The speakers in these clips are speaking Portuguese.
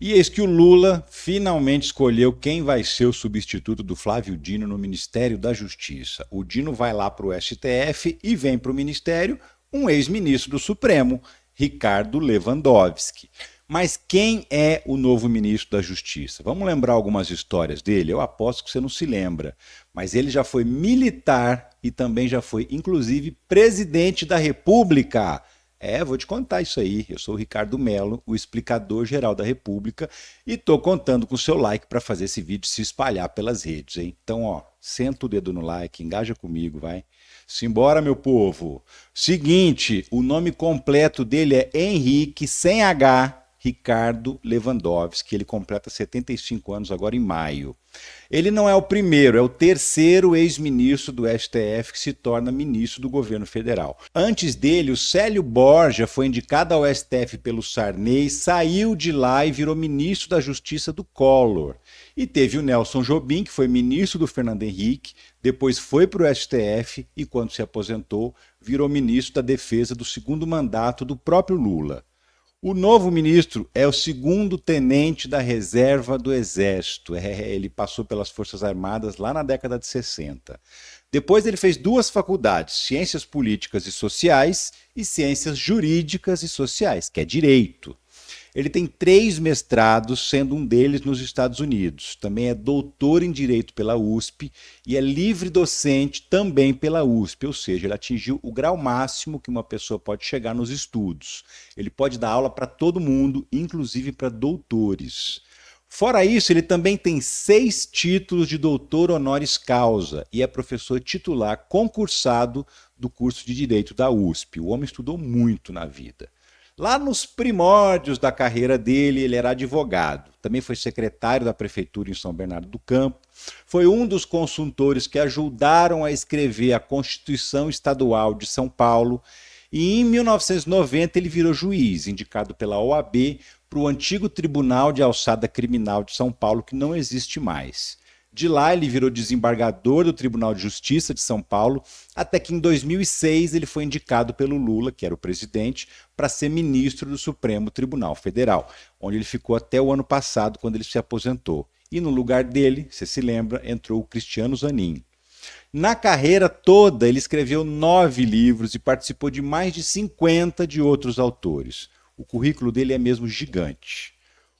E eis que o Lula finalmente escolheu quem vai ser o substituto do Flávio Dino no Ministério da Justiça. O Dino vai lá para o STF e vem para o Ministério um ex-ministro do Supremo, Ricardo Lewandowski. Mas quem é o novo ministro da Justiça? Vamos lembrar algumas histórias dele? Eu aposto que você não se lembra. Mas ele já foi militar e também já foi, inclusive, presidente da República. Vou te contar isso aí. Eu sou o Ricardo Mello, o explicador geral da República, e tô contando com o seu like para fazer esse vídeo se espalhar pelas redes, hein? Então, senta o dedo no like, engaja comigo, vai. Simbora, meu povo. Seguinte, o nome completo dele é Henrique, sem H, Ricardo Lewandowski. Ele completa 75 anos agora em maio. Ele não é o primeiro, é o terceiro ex-ministro do STF que se torna ministro do governo federal. Antes dele, o Célio Borja foi indicado ao STF pelo Sarney, saiu de lá e virou ministro da Justiça do Collor. E teve o Nelson Jobim, que foi ministro do Fernando Henrique, depois foi para o STF e, quando se aposentou, virou ministro da Defesa do segundo mandato do próprio Lula. O novo ministro é o segundo tenente da reserva do Exército. Ele passou pelas Forças Armadas lá na década de 60. Depois ele fez duas faculdades, Ciências Políticas e Sociais e Ciências Jurídicas e Sociais, que é Direito. Ele tem 3 mestrados, sendo um deles nos Estados Unidos. Também é doutor em Direito pela USP e é livre docente também pela USP, ou seja, ele atingiu o grau máximo que uma pessoa pode chegar nos estudos. Ele pode dar aula para todo mundo, inclusive para doutores. Fora isso, ele também tem 6 títulos de doutor honoris causa e é professor titular concursado do curso de Direito da USP. O homem estudou muito na vida. Lá nos primórdios da carreira dele, ele era advogado. Também foi secretário da prefeitura em São Bernardo do Campo. Foi um dos consultores que ajudaram a escrever a Constituição Estadual de São Paulo. E em 1990 ele virou juiz, indicado pela OAB para o antigo Tribunal de Alçada Criminal de São Paulo, que não existe mais. De lá ele virou desembargador do Tribunal de Justiça de São Paulo, até que em 2006 ele foi indicado pelo Lula, que era o presidente, para ser ministro do Supremo Tribunal Federal, onde ele ficou até o ano passado, quando ele se aposentou. E no lugar dele, você se lembra, entrou o Cristiano Zanin. Na carreira toda, ele escreveu 9 livros e participou de mais de 50 de outros autores. O currículo dele é mesmo gigante.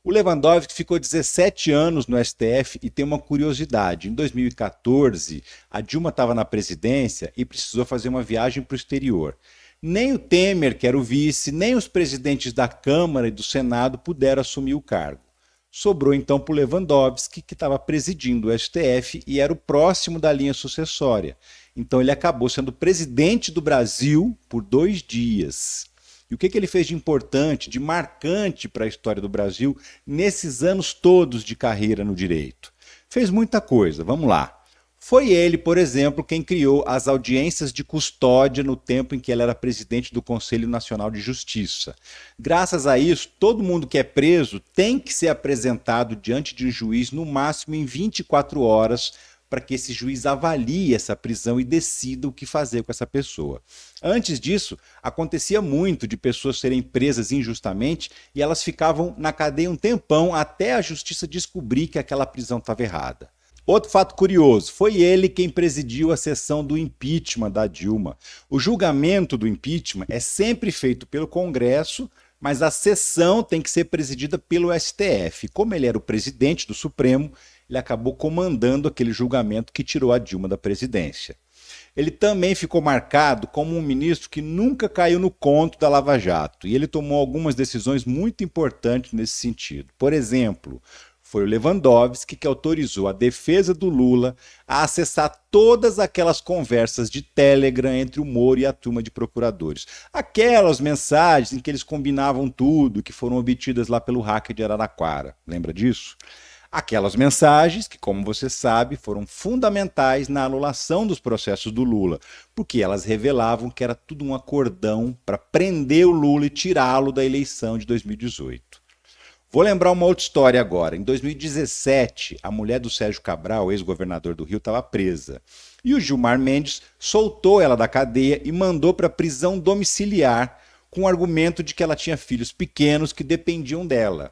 O Lewandowski ficou 17 anos no STF e tem uma curiosidade. Em 2014, a Dilma estava na presidência e precisou fazer uma viagem para o exterior. Nem o Temer, que era o vice, nem os presidentes da Câmara e do Senado puderam assumir o cargo. Sobrou então para o Lewandowski, que estava presidindo o STF e era o próximo da linha sucessória. Então ele acabou sendo presidente do Brasil por 2 dias. E o que ele fez de importante, de marcante para a história do Brasil nesses anos todos de carreira no direito? Fez muita coisa, vamos lá. Foi ele, por exemplo, quem criou as audiências de custódia no tempo em que ele era presidente do Conselho Nacional de Justiça. Graças a isso, todo mundo que é preso tem que ser apresentado diante de um juiz no máximo em 24 horas para que esse juiz avalie essa prisão e decida o que fazer com essa pessoa. Antes disso, acontecia muito de pessoas serem presas injustamente e elas ficavam na cadeia um tempão até a justiça descobrir que aquela prisão estava errada. Outro fato curioso, foi ele quem presidiu a sessão do impeachment da Dilma. O julgamento do impeachment é sempre feito pelo Congresso, mas a sessão tem que ser presidida pelo STF. Como ele era o presidente do Supremo, ele acabou comandando aquele julgamento que tirou a Dilma da presidência. Ele também ficou marcado como um ministro que nunca caiu no conto da Lava Jato, e ele tomou algumas decisões muito importantes nesse sentido. Por exemplo, foi o Lewandowski que autorizou a defesa do Lula a acessar todas aquelas conversas de Telegram entre o Moro e a turma de procuradores. Aquelas mensagens em que eles combinavam tudo, que foram obtidas lá pelo hacker de Araraquara. Lembra disso? Aquelas mensagens que, como você sabe, foram fundamentais na anulação dos processos do Lula, porque elas revelavam que era tudo um acordão para prender o Lula e tirá-lo da eleição de 2018. Vou lembrar uma outra história agora. Em 2017, a mulher do Sérgio Cabral, ex-governador do Rio, estava presa. E o Gilmar Mendes soltou ela da cadeia e mandou para a prisão domiciliar, com o argumento de que ela tinha filhos pequenos que dependiam dela.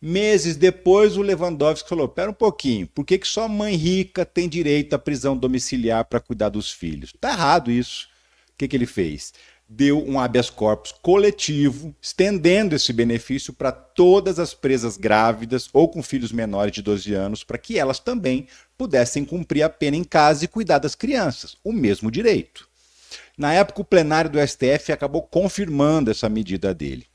Meses depois, o Lewandowski falou: pera um pouquinho, por que só mãe rica tem direito à prisão domiciliar para cuidar dos filhos? Tá errado isso. O que ele fez? Deu um habeas corpus coletivo, estendendo esse benefício para todas as presas grávidas ou com filhos menores de 12 anos, para que elas também pudessem cumprir a pena em casa e cuidar das crianças. O mesmo direito. Na época, o plenário do STF acabou confirmando essa medida dele.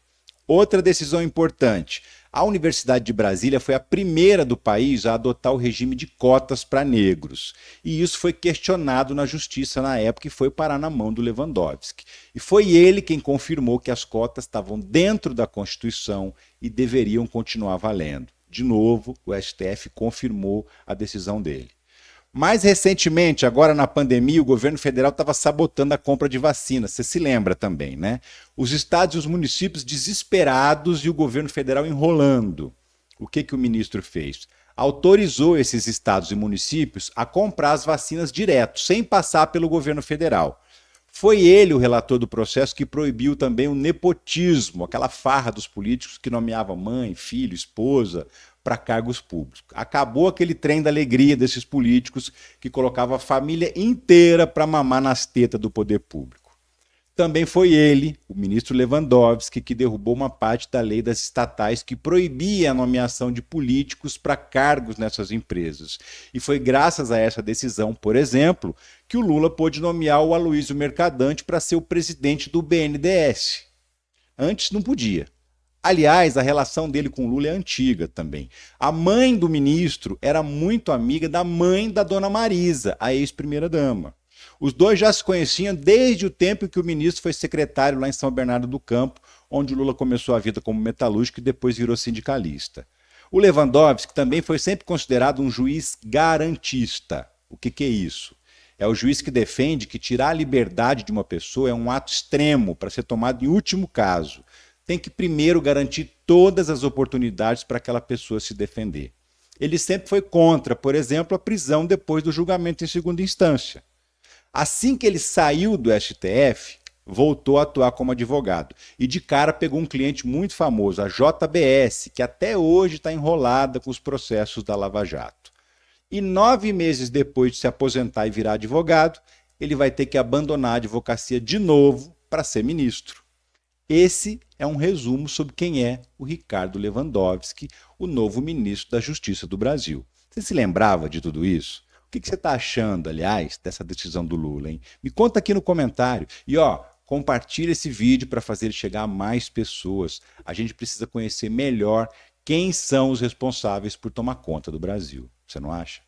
Outra decisão importante: a Universidade de Brasília foi a primeira do país a adotar o regime de cotas para negros. E isso foi questionado na justiça na época e foi parar na mão do Lewandowski. E foi ele quem confirmou que as cotas estavam dentro da Constituição e deveriam continuar valendo. De novo, o STF confirmou a decisão dele. Mais recentemente, agora na pandemia, o governo federal estava sabotando a compra de vacinas. Você se lembra também, né? Os estados e os municípios desesperados e o governo federal enrolando. O que o ministro fez? Autorizou esses estados e municípios a comprar as vacinas direto, sem passar pelo governo federal. Foi ele o relator do processo que proibiu também o nepotismo, aquela farra dos políticos que nomeava mãe, filho, esposa para cargos públicos. Acabou aquele trem da alegria desses políticos que colocava a família inteira para mamar nas tetas do poder público. Também foi ele, o ministro Lewandowski, que derrubou uma parte da lei das estatais que proibia a nomeação de políticos para cargos nessas empresas. E foi graças a essa decisão, por exemplo, que o Lula pôde nomear o Aloysio Mercadante para ser o presidente do BNDES. Antes não podia. Aliás, a relação dele com o Lula é antiga também. A mãe do ministro era muito amiga da mãe da dona Marisa, a ex-primeira-dama. Os dois já se conheciam desde o tempo em que o ministro foi secretário lá em São Bernardo do Campo, onde o Lula começou a vida como metalúrgico e depois virou sindicalista. O Lewandowski também foi sempre considerado um juiz garantista. O que é isso? É o juiz que defende que tirar a liberdade de uma pessoa é um ato extremo para ser tomado em último caso. Tem que primeiro garantir todas as oportunidades para aquela pessoa se defender. Ele sempre foi contra, por exemplo, a prisão depois do julgamento em segunda instância. Assim que ele saiu do STF, voltou a atuar como advogado. E de cara pegou um cliente muito famoso, a JBS, que até hoje está enrolada com os processos da Lava Jato. E 9 meses depois de se aposentar e virar advogado, ele vai ter que abandonar a advocacia de novo para ser ministro. Esse é um resumo sobre quem é o Ricardo Lewandowski, o novo ministro da Justiça do Brasil. Você se lembrava de tudo isso? O que você está achando, aliás, dessa decisão do Lula, hein? Me conta aqui no comentário. E compartilha esse vídeo para fazer ele chegar a mais pessoas. A gente precisa conhecer melhor quem são os responsáveis por tomar conta do Brasil. Você não acha?